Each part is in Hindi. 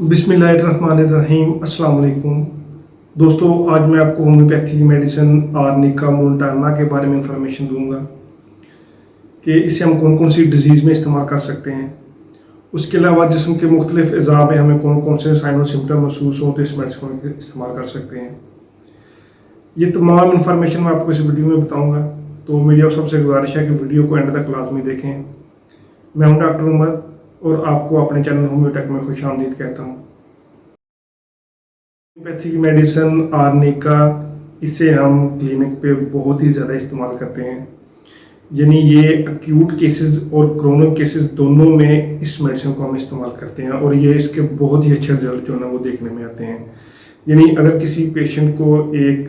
बिस्मिल्लाहिर्रहमानिर्रहीम। अस्सलाम वालेकुम दोस्तों, आज मैं आपको होम्योपैथी मेडिसिन आर्निका मोन्टाना के बारे में इंफॉर्मेशन दूंगा कि इसे हम कौन कौन सी डिजीज़ में इस्तेमाल कर सकते हैं। उसके अलावा जिस्म के मुख्तलिफ अज़ा में हमें कौन कौन से साइन और सिम्टम महसूस हों तो इस मेडिसिन को इस्तेमाल कर सकते हैं। ये तमाम इन्फॉर्मेशन मैं आपको इस वीडियो में बताऊँगा, तो मेरी आप सबसे गुजारिश है कि वीडियो को एंड तक लाजमी देखें। मैं हूँ डॉक्टर उमर और आपको अपने चैनल होम्योटेक में खुश आमदीद कहता हूँ। होम्योपैथिक मेडिसिन आर्निका, इसे हम क्लिनिक पे बहुत ही ज़्यादा इस्तेमाल करते हैं। यानी ये एक्यूट केसेस और क्रोनिक केसेस दोनों में इस मेडिसिन को हम इस्तेमाल करते हैं और ये इसके बहुत ही अच्छे रिजल्ट जो है ना वो देखने में आते हैं। यानी अगर किसी पेशेंट को एक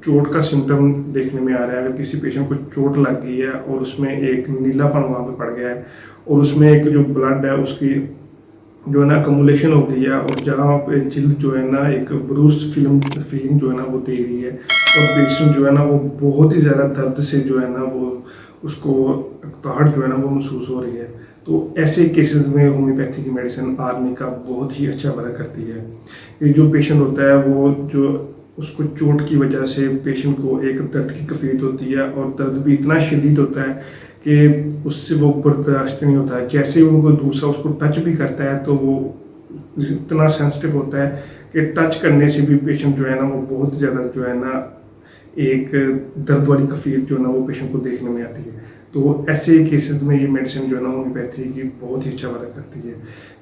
चोट का सिम्टम देखने में आ रहा है, अगर किसी पेशेंट को चोट लग गई है और उसमें एक नीलापन वहाँ पे पड़ गया है और उसमें एक जो ब्लड है उसकी जो है ना अकमुलेशन हो गई है और जहाँ पे जिल्द जो है ना एक ब्रूस्ड फीलिंग जो है ना वो दे रही है और पेशेंट जो है ना वो बहुत ही ज़्यादा दर्द से जो है ना वो उसको अकताहट जो है ना वो महसूस हो रही है। तो ऐसे केसेस में होम्योपैथी की मेडिसिन आर्निका बहुत ही अच्छा वर्क करती है। ये जो पेशेंट होता है वो जो उसको चोट की वजह से पेशेंट को एक दर्द की कफियत होती है और दर्द भी इतना शदीद होता है कि उससे वो बर्दाश्त नहीं होता है। जैसे ही वो कोई दूसरा उसको टच भी करता है तो वो इतना सेंसिटिव होता है कि टच करने से भी पेशेंट जो है ना वो बहुत ज़्यादा जो है ना एक दर्द वाली कफियत जो है ना वो पेशेंट को देखने में आती है। तो ऐसे केसेस में ये मेडिसिन जो है ना होम्योपैथी की बहुत ही अच्छा वर्क करती है।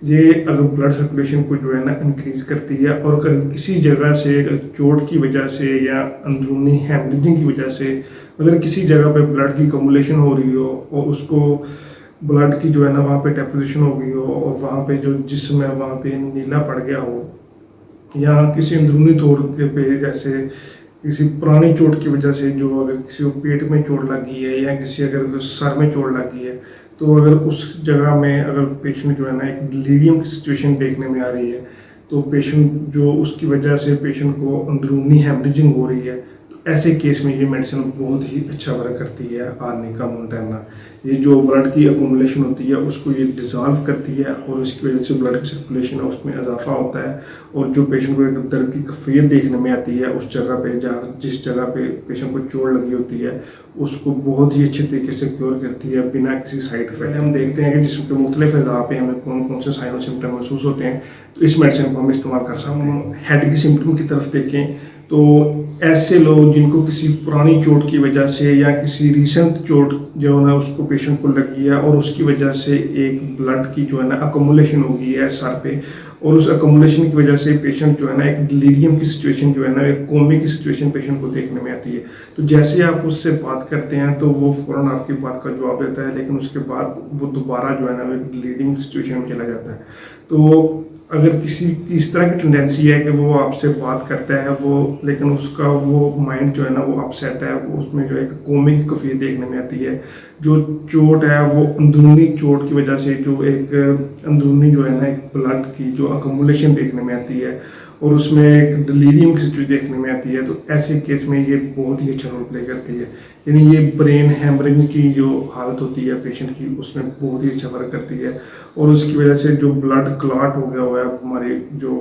ये अगर ब्लड सर्कुलेशन को जो है ना इंक्रीज करती है और अगर किसी जगह से चोट की वजह से या अंदरूनी हेमरेजिंग की वजह से अगर किसी जगह पे ब्लड की कमुलेशन हो रही हो और उसको ब्लड की जो है ना वहाँ पे डेपोजिशन हो गई हो और वहाँ पे जो जिस्म है वहाँ पे नीला पड़ गया हो या किसी अंदरूनी तौर पे जैसे किसी पुरानी चोट की वजह से जो अगर किसी को पेट में चोट लग गई है या किसी अगर सर में चोट लग गई है तो अगर उस जगह में अगर पेशेंट जो है ना एक डिलीरियम की सिचुएशन देखने में आ रही है तो पेशेंट जो उसकी वजह से पेशेंट को अंदरूनी हेमरेजिंग हो रही है, तो ऐसे केस में ये मेडिसिन बहुत ही अच्छा वर्क करती है आर्निका मोन्टाना। ये जो ब्लड की अकोमुलेशन होती है उसको ये डिज़ोल्व करती है और उसकी वजह से ब्लड की सर्कुलेशन है उसमें इजाफा होता है और जो पेशेंट को एक दर्द की कफियत देखने में आती है उस जगह पे जहाँ जिस जगह पे पेशेंट को चोट लगी होती है उसको बहुत ही अच्छे तरीके से क्योर करती है बिना किसी साइड इफेक्ट। हम देखते हैं कि जिसम के मुख्तलिफ अज़ा पे हमें कौन कौन से साइन और सिम्टम महसूस होते हैं, तो इस मेडिसिन को हम इस्तेमाल कर सकते हैं। हेड की सिम्टम की तरफ देखें तो ऐसे लोग जिनको किसी पुरानी चोट की वजह से या किसी रिसेंट चोट जो है ना उसको पेशेंट को लगी है और उसकी वजह से एक ब्लड की जो है ना अकोमुलेशन हो गई है सर पे और उस अकोमुलेशन की वजह से पेशेंट जो है ना एक डिलीरियम की सिचुएशन जो है ना एक कोमे की सिचुएशन पेशेंट को देखने में आती है। तो जैसे आप उससे बात करते हैं तो वो फ़ौरन आपकी बात का जवाब देता है, लेकिन उसके बाद वो दोबारा जो है ना एक डिलीरियम सिचुएशन में चला जाता है। तो अगर किसी की इस तरह की टेंडेंसी है कि वो आपसे बात करता है वो लेकिन उसका वो माइंड जो है ना वो अपसेट है, वो उसमें जो एक कोमे की कफियत देखने में आती है, जो चोट है वो अंदरूनी चोट की वजह से जो एक अंदरूनी जो है ना एक ब्लड की जो अकोमुलेशन देखने में आती है और उसमें एक डिलीरियम की सिचुएशन देखने में आती है, तो ऐसे केस में ये बहुत ही अच्छा रोल प्ले करती है। यानी ये ब्रेन हेमरेज की जो हालत होती है पेशेंट की उसमें बहुत ही अच्छा वर्क करती है और उसकी वजह से जो ब्लड क्लॉट हो गया हुआ है हमारे जो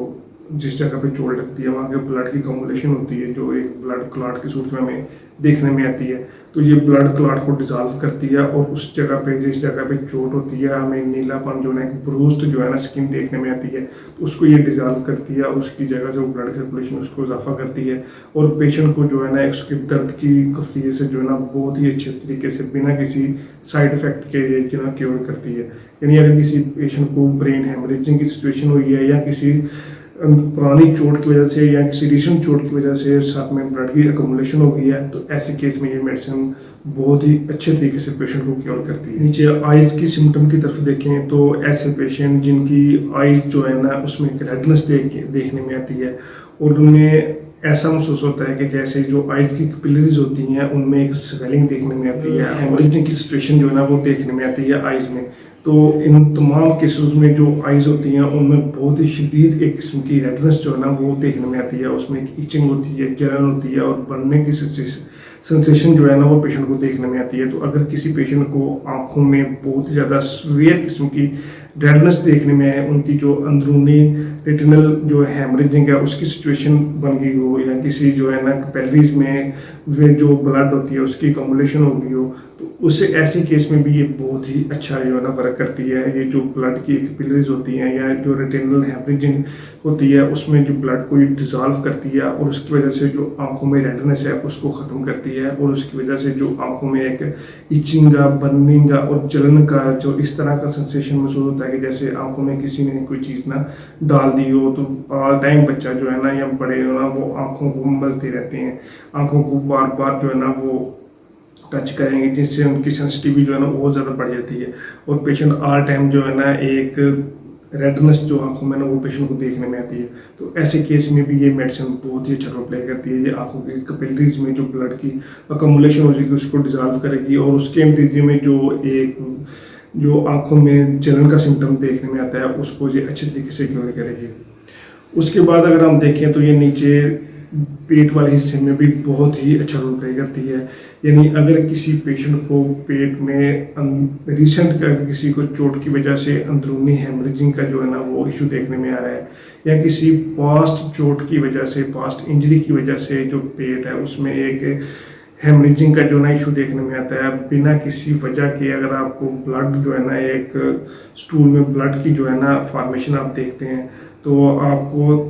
जिस जगह पे चोट लगती है वहाँ के ब्लड की कमुलेशन होती है जो एक ब्लड क्लॉट की सूरत में हमें देखने में आती है, तो ये ब्लड क्लॉट को डिज़ोल्व करती है और उस जगह पे जिस जगह पे चोट होती है हमें नीलापन जो है ब्रूस्ड जो है ना स्किन देखने में आती है, तो उसको ये डिज़ोल्व करती है और उसकी जगह से वो ब्लड सर्कुलेशन उसको इजाफा करती है और पेशेंट को जो है ना उसकी दर्द की कफियत से जो है ना बहुत ही अच्छे तरीके से बिना किसी साइड इफेक्ट के जो है क्योर करती है। यानी अगर किसी पेशेंट को ब्रेन हेमरेजिंग की सिचुएशन हुई है या किसी पुरानी चोट की वजह से या किसी रिसेंट चोट की वजह से साथ में ब्लड की अकोमुलेशन हो गई है, तो ऐसे केस में ये मेडिसिन बहुत ही अच्छे तरीके से पेशेंट को क्योर करती है। नीचे आइज़ की सिम्टम की तरफ देखें तो ऐसे पेशेंट जिनकी आइज़ जो है ना उसमें एक रेडनेस देखने में आती है और उनमें ऐसा महसूस होता है कि जैसे जो आइज़ की कैपिलरीज होती हैं उनमें एक स्वेलिंग देखने में आती है, हेमरेजिंग की सिचुएशन जो है ना वो देखने में आती है आइज़ में। तो इन तमाम केसेस में जो आइज़ होती हैं उनमें बहुत ही शदीद एक किस्म की रेडनेस जो है ना वो देखने में आती है, उसमें एक इचिंग होती है, जलन होती है और बनने की सेंसेशन जो है ना वो पेशेंट को देखने में आती है। तो अगर किसी पेशेंट को आंखों में बहुत ज़्यादा सीवियर किस्म की रेडनेस देखने में है, उनकी जो अंदरूनी रेटिनल जो हैमरेजिंग है उसकी सिचुएशन बन गई हो, या किसी जो है ना कैपिलरीज में वे जो ब्लड होती है उसकी कम्युलेशन हो गई हो, तो उससे ऐसे केस में भी ये बहुत ही अच्छा जो है ना फ़र्क करती है। ये जो ब्लड की कैपिलरीज होती हैं या जो रेटिनल हैमरेजिंग होती है उसमें जो ब्लड को ये डिज़ोल्व करती है और उसकी वजह से जो आंखों में रेडनेस है उसको ख़त्म करती है, और उसकी वजह से जो आंखों में एक इचिंग का, बर्निंग का और जलन का जो इस तरह का सेंसेशन महसूस होता है कि जैसे आंखों में किसी ने कोई चीज़ ना डाल दी हो, तो ऑल टाइम बच्चा जो है ना या बड़े हो ना वो आंखों को मलते रहते हैं, आंखों को बार बार जो है ना वो टच करेंगे, जिससे उनकी सेंसिटिविटी जो है ना बहुत ज़्यादा बढ़ जाती है, और पेशेंट ऑल टाइम जो है ना एक रेडनेस जो आंखों में ना वो पेशेंट को देखने में आती है। तो ऐसे केस में भी ये मेडिसिन बहुत ही अच्छा रोल प्ले करती है। ये आंखों की कैपिलरीज में जो ब्लड की अकोमुलेशन हो जाएगी उसको डिजॉल्व करेगी, और उसके नतीजे में जो आंखों में जलन का सिम्टम देखने में आता है उसको ये अच्छे तरीके से क्योर करेगी। उसके बाद अगर हम देखें तो ये नीचे पेट वाले हिस्से में भी बहुत ही अच्छा रोल प्ले करती है। यानी अगर किसी पेशेंट को पेट में रिसेंट किसी को चोट की वजह से अंदरूनी हेमरेजिंग का जो है ना वो इशू देखने में आ रहा है, या किसी पास्ट चोट की वजह से, पास्ट इंजरी की वजह से जो पेट है उसमें एक हेमरेजिंग का जो ना इशू देखने में आता है बिना किसी वजह के, अगर आपको ब्लड जो है ना एक स्टूल में ब्लड की जो है ना फॉर्मेशन आप देखते हैं तो आपको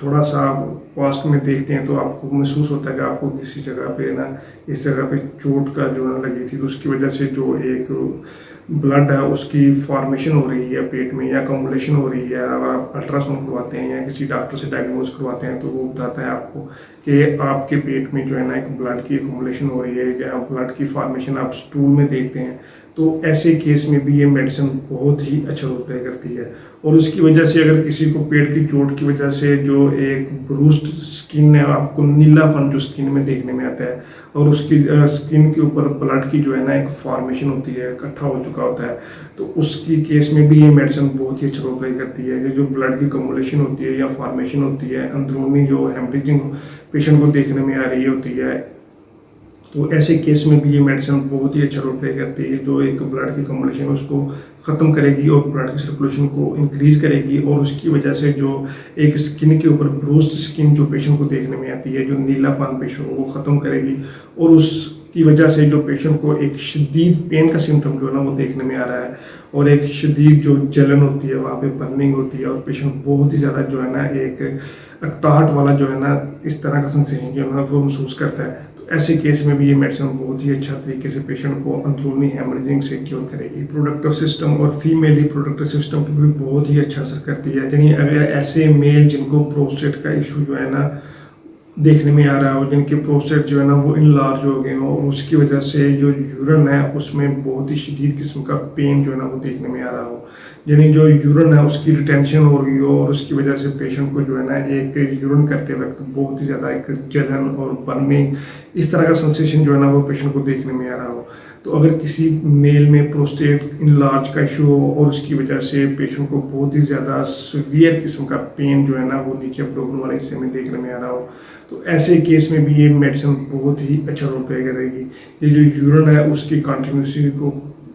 थोड़ा सा पास्ट में देखते हैं तो आपको महसूस होता है कि आपको किसी जगह पे ना इस जगह पे चोट का जो है लगी थी, तो उसकी वजह से जो एक ब्लड है उसकी फॉर्मेशन हो रही है पेट में या कम्युलेशन हो रही है। अगर आप अल्ट्रासाउंड करवाते हैं या किसी डॉक्टर से डायग्नोज करवाते हैं तो वो बताता है आपको कि आपके पेट में जो है ना एक ब्लड की कम्युलेशन हो रही है या ब्लड की फॉर्मेशन आप स्टूल में देखते हैं। तो ऐसे केस में भी ये मेडिसिन बहुत ही अच्छा रोल प्ले करती है। और उसकी वजह से अगर किसी को पेट की चोट की वजह से जो एक ब्रूस्ड स्किन है, आपको नीलापन जो स्किन में देखने में आता है, और उसकी स्किन के ऊपर ब्लड की जो है ना एक फॉर्मेशन होती है, इकट्ठा हो चुका होता है, तो उसकी केस में भी ये मेडिसिन बहुत ही अच्छा रोल प्ले करती है। ये जो ब्लड की कम्युलेशन होती है या फॉर्मेशन होती है, अंदरूनी जो हेमरेजिंग पेशेंट को देखने में आ रही होती है, तो ऐसे केस में भी ये मेडिसिन बहुत ही अच्छा रोल प्ले करती है, जो एक ब्लड की कम्युलेशन है उसको ख़त्म करेगी और ब्लड की सर्कुलेशन को इंक्रीज़ करेगी, और उसकी वजह से जो एक स्किन के ऊपर ब्रूस्ड स्किन जो पेशेंट को देखने में आती है, जो नीलापन पेशेंट को वो ख़त्म करेगी, और उसकी वजह से जो पेशेंट को एक शदीद पेन का सिम्टम जो है ना वो देखने में आ रहा है, और एक शदीद जो जलन होती है वहाँ पे बर्निंग होती है, और पेशेंट बहुत ही ज़्यादा जो है ना एक अकताहट वाला जो है ना इस तरह का सेंसेशन जो है ना वो महसूस करता है। ऐसे केस में भी ये मेडिसिन बहुत ही अच्छा तरीके से पेशेंट को अंदरूनी हेमरेजिंग से क्योर करेगी। प्रोडक्टिव सिस्टम और फीमेल रिप्रोडक्टिव सिस्टम पर भी बहुत ही अच्छा असर करती है। यानी अगर ऐसे मेल जिनको प्रोस्टेट का इशू जो है ना देखने में आ रहा हो, जिनके प्रोस्टेट जो है ना वो इनलार्ज हो गए हो, और उसकी वजह से जो यूरिन है उसमें बहुत ही शदीद किस्म का पेन जो है ना वो देखने में आ रहा हो, यानी जो यूरिन है उसकी रिटेंशन हो रही हो, और उसकी वजह से पेशेंट को जो है ना एक यूरिन करते वक्त बहुत ही ज़्यादा एक जलन और बर्निंग इस तरह का सेंसेशन जो है ना वो पेशेंट को देखने में आ रहा हो, तो अगर किसी मेल में प्रोस्टेट इनलार्ज का इशू हो और उसकी वजह से पेशेंट को बहुत ही ज़्यादा सीवियर किस्म का पेन जो है ना वो नीचे अब्डोमेन वाले हिस्से में देखने में आ रहा हो, तो ऐसे केस में भी ये मेडिसिन बहुत ही अच्छा रोल प्ले करेगी। ये जो यूरिन है उसकी कंटिन्यूसी को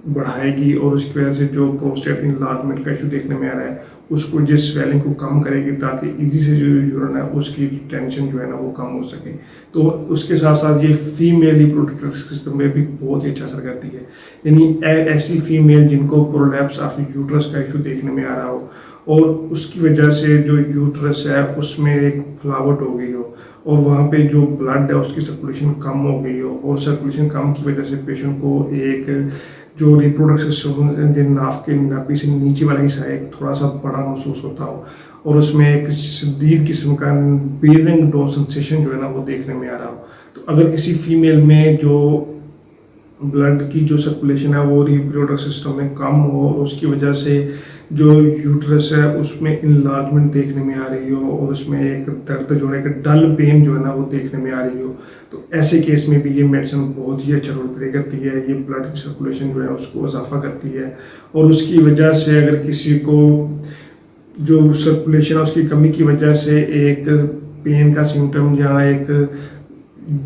बढ़ाएगी, और उसकी वजह से जो प्रोस्टेट इनलार्जमेंट का इशू देखने में आ रहा है उसको जो स्वेलिंग को कम करेगी, ताकि इजी से जो यूरिन है उसकी टेंशन जो है ना वो कम हो सके। तो उसके साथ साथ ये फीमेल रिप्रोडक्टिव सिस्टम में भी बहुत ही अच्छा असर करती है। यानी ऐसी फीमेल जिनको प्रोलैप्स ऑफ यूट्रस का इशू देखने में आ रहा हो, और उसकी वजह से जो यूट्रस है उसमें एक फ्लावट हो गई हो, और वहाँ पे जो ब्लड है उसकी सर्कुलेशन कम हो गई हो, और सर्कुलेशन कम की वजह से पेशेंट को एक जो रिप्रोडक्टिव सिस्टम नाक के नाभि से नीचे वाला हिस्सा है थोड़ा सा बड़ा महसूस होता हो, और उसमें एक शदीद किस्म का ब्रीदिंग डो सेंसेशन जो है ना वो देखने में आ रहा हो। तो अगर किसी फीमेल में जो ब्लड की जो सर्कुलेशन है वो रिप्रोडक्टिव सिस्टम में कम हो, उसकी वजह से जो यूट्रस है उसमें इनलार्जमेंट देखने में आ रही हो, और उसमें एक दर्द जो है एक डल पेन जो है ना वो देखने में आ रही हो, तो ऐसे केस में भी ये मेडिसिन बहुत ही अच्छा रोल प्ले करती है। ये ब्लड की सर्कुलेशन जो है उसको इजाफा करती है, और उसकी वजह से अगर किसी को जो सर्कुलेशन है उसकी कमी की वजह से एक पेन का सिम्टम या एक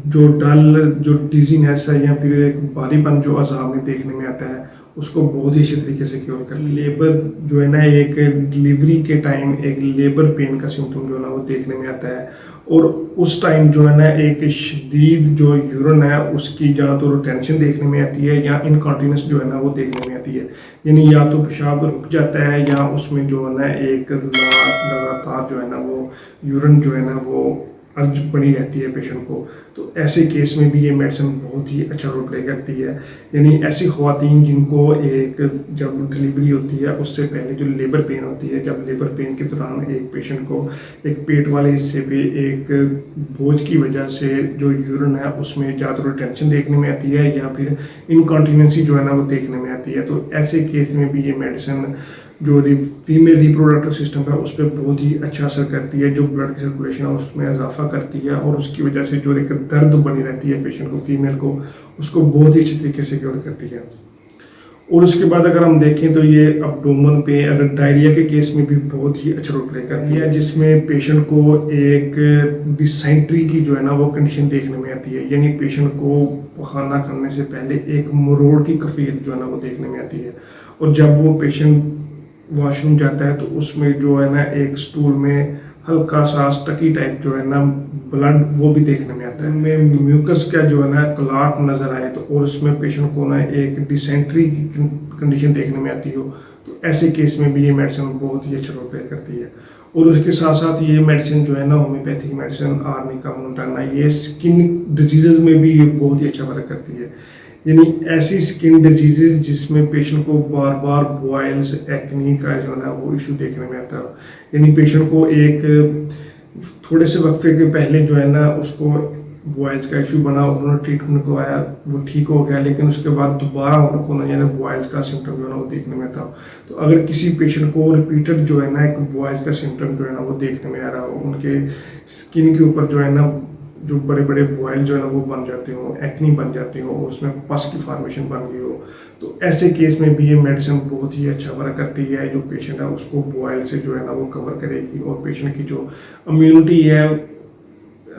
जो डल जो डिजीनेस है या फिर एक भारीपन जो अज़ाब में देखने में आता है, उसको बहुत ही अच्छे तरीके से क्योर कर। लेबर जो है ना, एक डिलीवरी के टाइम एक लेबर पेन का सिम्टम जो है ना वो देखने में आता है, और उस टाइम जो है ना एक शदीद जो यूरिन है उसकी या तो रिटेंशन देखने में आती है या इनकॉन्टिनेंस जो है ना वो देखने में आती है। यानी या तो पेशाब रुक जाता है या उसमें जो है ना एक लगातार जो है ना वो यूरिन जो है ना वो अर्ज बनी रहती है पेशेंट को। तो ऐसे केस में भी ये मेडिसिन बहुत ही अच्छा रोल प्ले करती है। यानी ऐसी ख़वातीन जिनको एक जब डिलीवरी होती है उससे पहले जो लेबर पेन होती है, जब लेबर पेन के दौरान एक पेशेंट को एक पेट वाले हिस्से पे एक बोझ की वजह से जो यूरिन है उसमें ज़्यादा रिटेंशन देखने में आती है या फिर इनकॉन्टिनेंसी जो है ना वो देखने में आती है, तो ऐसे केस में भी ये मेडिसिन जो फीमेल रिप्रोडक्टिव सिस्टम है उस पर बहुत ही अच्छा असर करती है। जो ब्लड की सर्कुलेशन है उसमें इजाफा करती है और उसकी वजह से जो एक दर्द बनी रहती है पेशेंट को, फीमेल को, उसको बहुत ही अच्छे तरीके से क्योर करती है। और उसके बाद अगर हम देखें तो ये अब्डोमन पे अगर डायरिया के केस में भी बहुत ही अच्छा रोल प्ले करती है, जिसमें पेशेंट को एक डिसेंट्री की जो है ना वो कंडीशन देखने में आती है। यानी पेशेंट को खाना खाने से पहले एक मरोड़ की कैफियत जो है ना वो देखने में आती है, और जब वो पेशेंट वॉशरूम जाता है तो उसमें जो है ना एक स्टूल में हल्का सा स्टकी टाइप जो है ना ब्लड वो भी देखने में आता है। में म्यूकस का जो है ना क्लॉट नज़र आए तो और उसमें पेशेंट को ना एक डिसेंट्री की कंडीशन देखने में आती हो, तो ऐसे केस में भी ये मेडिसिन बहुत ही अच्छा रोल प्ले करती है। और उसके साथ साथ ये मेडिसिन जो है ना होम्योपैथिक मेडिसिन आर्निका मोंटाना, ये स्किन डिजीज़ में भी ये बहुत ही अच्छा वर्क करती है। यानी ऐसी स्किन डिजीजेज जिसमें पेशेंट को बार बार बॉयल्स, एक्नी का जो है ना वो इशू देखने में आता है। यानी पेशेंट को एक थोड़े से वक्फे के पहले जो है ना उसको बॉयल्स का इशू बना, उन्होंने ट्रीटमेंट करवाया, वो ठीक हो गया, लेकिन उसके बाद दोबारा उनको ना यानी बॉयल्स का सिम्टम जो है ना वो देखने में था। तो अगर किसी पेशेंट को रिपीटेड जो है ना एक बॉयल्स का सिम्टम जो है ना वो देखने में आ रहा हो, उनके स्किन के ऊपर जो है ना जो बड़े बड़े बॉयल जो है ना वो बन जाते हो, एक्नी बन जाती हो, उसमें पस की फॉर्मेशन बन गई हो, तो ऐसे केस में भी ये मेडिसिन बहुत ही अच्छा वर्क करती है। जो पेशेंट है उसको बॉयल से जो है ना वो कवर करेगी और पेशेंट की जो इम्यूनिटी है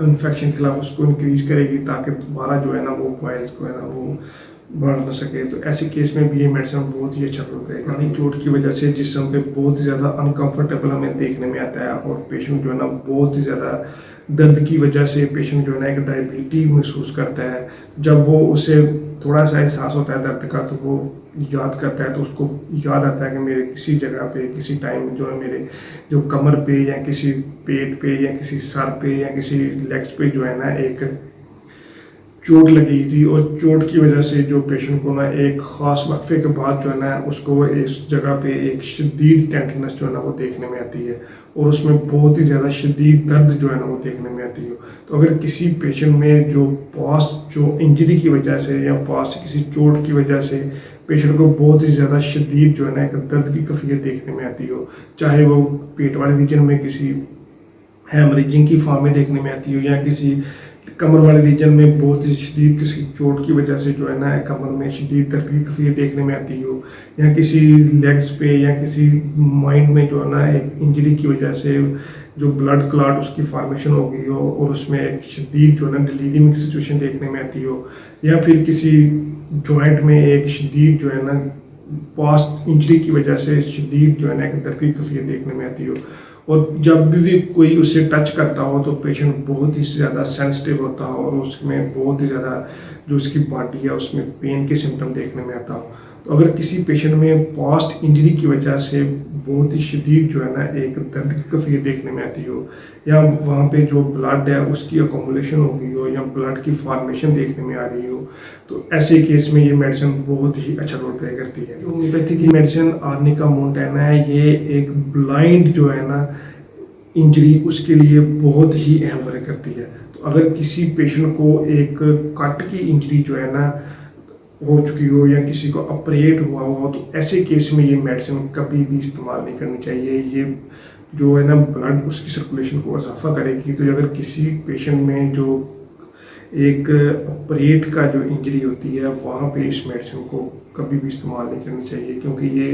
इन्फेक्शन के खिलाफ उसको इंक्रीज करेगी ताकि दोबारा जो है ना वो बॉयल को है ना वो बढ़ ना सके। तो ऐसे केस में भी ये मेडिसिन बहुत ही अच्छा रोल करेगा। चोट की वजह से जिस्म पे बहुत ही ज़्यादा अनकंफर्टेबल हमें देखने में आता है और पेशेंट जो है ना बहुत ही ज़्यादा दर्द की वजह से पेशेंट जो है ना एक डायबिलिटी महसूस करता है। जब वो उसे थोड़ा सा एहसास होता है दर्द का तो वो याद करता है, तो उसको याद आता है कि मेरे किसी जगह पे किसी टाइम जो है मेरे जो कमर पे या किसी पेट पे या किसी सर पे या किसी लेग्स पे जो है ना एक चोट लगी थी, और चोट की वजह से जो पेशेंट को ना एक ख़ास वक्फे के बाद जो है ना उसको इस जगह पे एक शदीद टेंडरनेस जो है ना वो देखने में आती है और उसमें बहुत ही ज़्यादा शदीद दर्द जो है ना वो देखने में आती है। तो अगर किसी पेशेंट में जो पास्ट जो इंजरी की वजह से या पास्ट किसी चोट की वजह से पेशेंट को बहुत ही ज़्यादा शदीद जो है ना एक दर्द की कैफियत देखने में आती हो, चाहे वो पेट वाले रीजन में किसी हेमरेजिंग की फॉर्म में देखने में आती हो या किसी कमर वाले रीजन में बहुत ही शदीद किसी चोट की वजह से जो है ना कमर में शदीद दर्द की कैफियत देखने में आती हो, या किसी लेग्स पे या किसी माइंड में जो है ना एक इंजरी की वजह से जो ब्लड क्लॉट उसकी फॉर्मेशन हो गई हो और उसमें एक शदीद जो है ना डिलीरियम की सिचुएशन देखने में आती हो, या फिर किसी जॉइंट में एक शदीद जो है ना पास्ट इंजरी की वजह से शदीद जो है ना एक दर्द की कैफियत देखने में आती हो। और जब भी कोई उसे टच करता हो तो पेशेंट बहुत ही ज़्यादा सेंसिटिव होता हो और उसमें बहुत ही ज़्यादा जो उसकी बॉडी है उसमें पेन के सिम्टम देखने में आता हो। तो अगर किसी पेशेंट में पास्ट इंजरी की वजह से बहुत ही शदीद जो है ना एक दर्द की कैफियत देखने में आती हो, या वहाँ पे जो ब्लड है उसकी अकोमोलेशन हो गई हो या ब्लड की फॉर्मेशन देखने में आ रही हो, तो ऐसे केस में ये मेडिसिन बहुत ही अच्छा रोल प्ले करती है। होम्योपैथी की मेडिसिन आर्निका मोंटाना है, ये एक ब्लाइंड जो है ना इंजरी उसके लिए बहुत ही अहम वर्क करती है। तो अगर किसी पेशेंट को एक कट की इंजरी जो है ना हो चुकी हो या किसी को ऑपरेट हुआ हो, तो ऐसे केस में ये मेडिसिन कभी भी इस्तेमाल नहीं करनी चाहिए। ये जो है ना ब्लड उसकी सर्कुलेशन को इजाफा करेगी। तो अगर किसी पेशेंट में जो एक ऑपरेट का जो इंजरी होती है वहाँ पे इस मेडिसिन को कभी भी इस्तेमाल नहीं करनी चाहिए, क्योंकि ये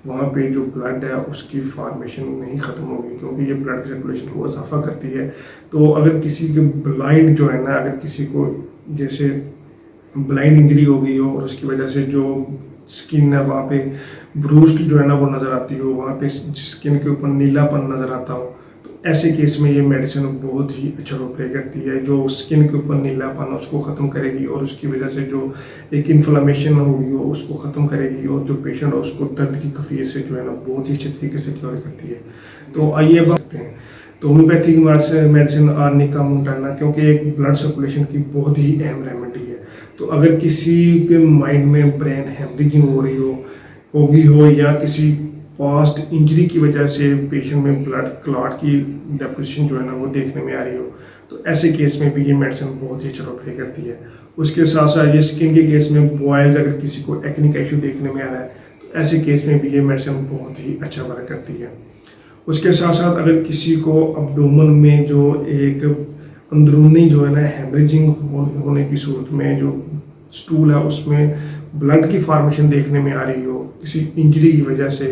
वहाँ पे जो ब्लड है उसकी फॉर्मेशन नहीं ख़त्म होगी, क्योंकि ये ब्लड की सर्कुलेशन को इजाफा करती है। तो अगर किसी के ब्लाइंड जो है ना अगर किसी को जैसे ब्लाइंड इंजरी हो गई हो और उसकी वजह से जो स्किन है वहाँ पे ब्रूस्ड जो है ना वो नज़र आती हो, वहाँ पे स्किन के ऊपर नीलापन नज़र आता हो, तो ऐसे केस में ये मेडिसिन बहुत ही अच्छा रोल प्ले करती है। जो स्किन के ऊपर नीलापन है उसको ख़त्म करेगी और उसकी वजह से जो एक इन्फ्लेमेशन होगी हो उसको ख़त्म करेगी और जो पेशेंट है उसको दर्द की कैफियत से जो है ना बहुत ही अच्छे तरीके से क्योर करती है। तो आइए बात करते हैं तो होम्योपैथिक मेडिसिन आर्निका मोंटाना, क्योंकि एक ब्लड सर्कुलेशन की बहुत ही अहम रेमेडी है। तो अगर किसी के माइंड में ब्रेन हेमरेजिंग हो रही हो या किसी पास्ट इंजरी की वजह से पेशेंट में ब्लड क्लॉट की डेपोजिशन जो है ना वो देखने में आ रही हो, तो ऐसे केस में भी ये मेडिसिन बहुत ही अच्छा रोल प्ले करती है। उसके साथ साथ ये स्किन के केस में बॉयल्स, अगर किसी को एक्निक इशू देखने में आ रहा है तो ऐसे केस में भी ये मेडिसिन बहुत ही अच्छा वर्क करती है। उसके साथ साथ अगर किसी को अब्डोमन में जो एक अंदरूनी जो है ना हेमरेजिंग होने की सूरत में जो स्टूल है उसमें ब्लड की फॉर्मेशन देखने में आ रही हो किसी इंजरी की वजह से,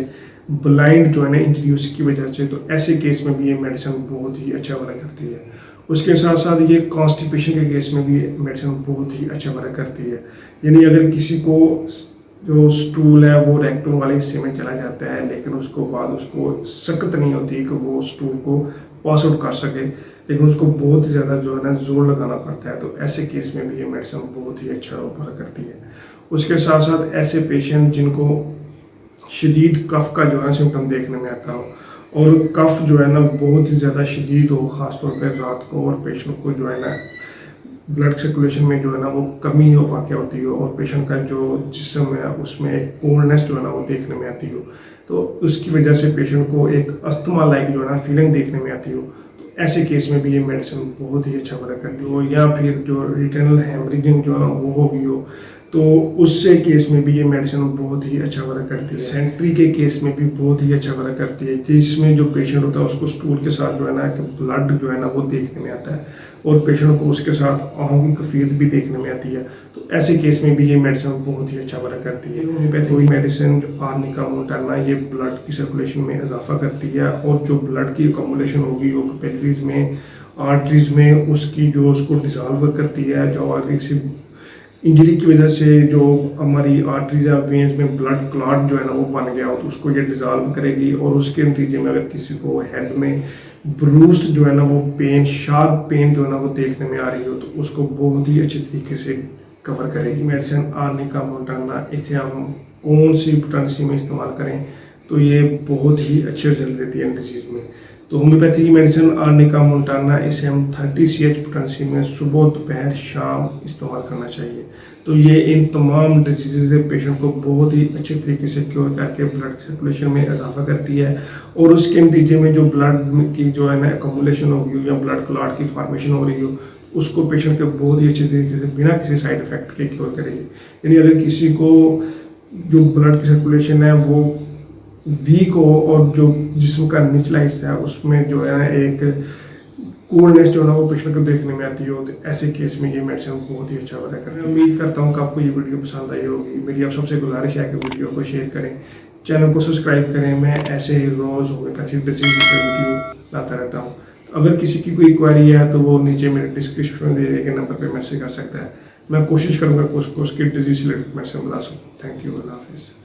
ब्लाइंड जो है ना इंजरी उसकी वजह से, तो ऐसे केस में भी ये मेडिसिन बहुत ही अच्छा वर्क करती है। उसके साथ साथ ये कॉन्स्टिपेशन के केस में भी मेडिसिन बहुत ही अच्छा वर्क करती है। यानी अगर किसी को जो स्टूल है वो रेक्टम वाले हिस्से में चला जाता है लेकिन उसको बाद उसको सख्त नहीं होती कि वो स्टूल को पास आउट कर सके, लेकिन उसको बहुत ज़्यादा जो है ना जोर लगाना पड़ता है, तो ऐसे केस में भी ये मेडिसिन बहुत ही अच्छा वर्क करती है। उसके साथ साथ ऐसे पेशेंट जिनको शदीद कफ का जो है सिम्टम देखने में आता हो और कफ जो है ना बहुत ही ज़्यादा शदीद हो, ख़ासतौर पर रात को, और पेशेंट को जो है ना ब्लड सर्कुलेशन में जो है ना वो कमी हो वाक़ होती हो और पेशेंट का जो जिस्म है उसमें एक कोल्डनेस जो है ना वो देखने में आती हो, तो उसकी वजह से पेशेंट को एक अस्थमा लाइक जो है ना फीलिंग देखने में आती हो, तो ऐसे केस में भी ये मेडिसिन बहुत ही अच्छा वर्क करती हो। या फिर जो रिटर्नल हेमरेजिंग जो है ना वो हो गई हो तो उससे केस में भी ये मेडिसिन बहुत ही अच्छा वर्क करती है। सेंट्री के केस में भी बहुत ही अच्छा वर्क करती है, जिसमें जो पेशेंट होता है उसको स्टूल के साथ जो है ना कि ब्लड जो है ना वो देखने में आता है और पेशेंट को उसके साथ आहों की कैफियत भी देखने में आती है, तो ऐसे केस में भी ये मेडिसिन बहुत ही अच्छा वर्क करती है। होम्योपैथिक मेडिसिन जो आर्निका मोंटाना ये ब्लड की सर्कुलेशन में इजाफा करती है और जो ब्लड की अकोमोडेशन होगी वो कैपिलरीज में, आर्टरीज में, उसकी जो उसको डिजॉल्व करती है। जो अगर किसी इंजरी की वजह से जो हमारी आर्टरीज या वेन्स में ब्लड क्लॉट जो है ना वो बन गया हो तो उसको ये डिजॉल्व करेगी और उसके नतीजे में अगर किसी को हेड में ब्रूस्ड जो है ना वो पेन, शार्प पेन जो है ना वो देखने में आ रही हो तो उसको बहुत ही अच्छे तरीके से कवर करेगी मेडिसिन आर्निका मोंटाना। इसे हम कौन सी पोटेंसी में इस्तेमाल करें तो ये बहुत ही अच्छे रिजल्ट देती है डिजीज़ में। तो होम्योपैथी की मेडिसिन आर्निका मोंटाना इसे हम 30 CH पोटेंसी में सुबह, दोपहर, शाम इस्तेमाल करना चाहिए। तो ये इन तमाम डिजीज़ से पेशेंट को बहुत ही अच्छे तरीके से क्योर करके ब्लड सर्कुलेशन में इजाफा करती है और उसके नतीजे में जो ब्लड की जो है ना अकोमुलेशन होगी या ब्लड क्लॉट की फॉर्मेशन हो रही हो उसको पेशेंट के बहुत ही अच्छे तरीके से बिना किसी साइड इफेक्ट के क्योर करेगी। यानी अगर किसी को जो ब्लड की सर्कुलेशन है वो वीक हो और जो जिस्म का निचला हिस्सा है उसमें जो है एक कोल्डनेस जो है ना वो पेशेंट को देखने में आती हो, तो ऐसे केस में ये मेडिसिन बहुत ही अच्छा वर्क करती है। उम्मीद करता हूँ कि आपको ये वीडियो पसंद आई होगी। मेरी आप सबसे गुजारिश है कि वीडियो को शेयर करें, चैनल को सब्सक्राइब करें। मैं ऐसे ही रोज़ होम्योपैथिक डिजीज पर वीडियो लाता रहता हूँ। तो अगर किसी की कोई क्वेरी है तो वो नीचे मेरे डिस्क्रिप्शन में दिए गए नंबर पर मैसेज कर सकता है। मैं कोशिश करूँगा कि उसको उसकी डिजीज से रिलेटेड मेडिसिन बता सकूँ। थैंक यू, अल्लाह हाफिज़।